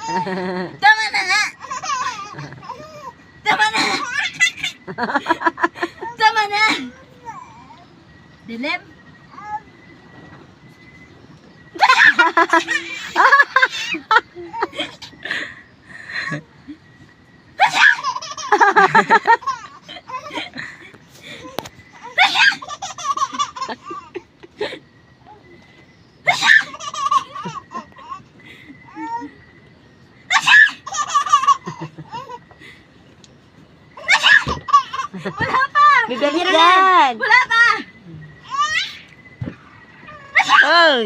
Tama na nga! Tama na! Tama na! Dilim? Wala pa! Bigalit yan! Wala pa! Oy!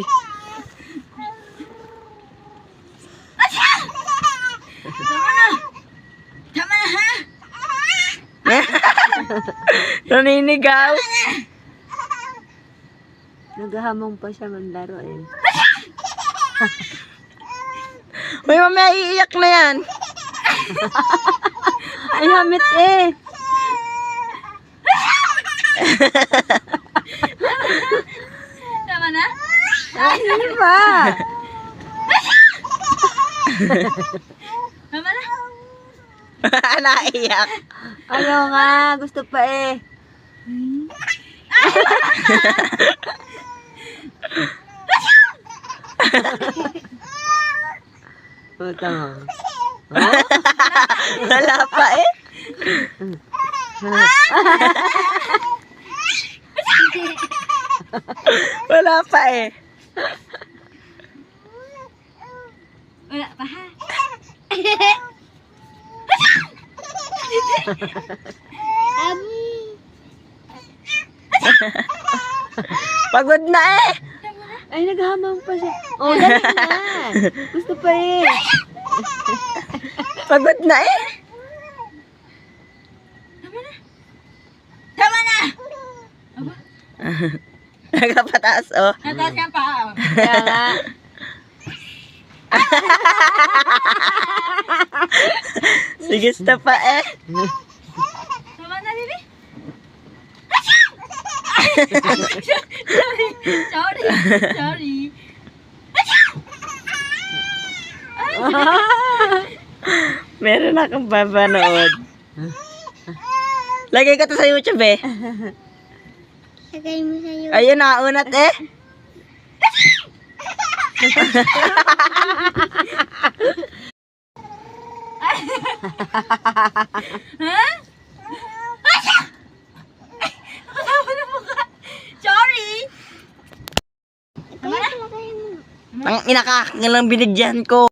Tama na! Tama na ha! Naninigaw! Naghahamong pa siya manlaro eh. Uy, mamaya iiyak na yan. Ay, hamit eh. Tama na? Ay, hindi pa. Tama na? Naiyak. Ayaw nga, gusto pa eh. Oh, tama. Wala pa eh. Wala pa eh. Wala pa ha? Pagod na eh. Ay, naghamang pa siya. Oh, dali na. Gusto pa eh. Pagod na eh. Tama na! Nagapataas oh. Nataas ka pa. Kaya nga. Sige, stop pa eh. Tama na, Bibi? Sorry. Sorry. Meron akong babanood. Lagay ko to sa YouTube eh. Lagay mo sa iyo. Ayun, nakaunat eh. Ha? Kasama na mukha. Sorry. Ang inakak lang binigyan ko.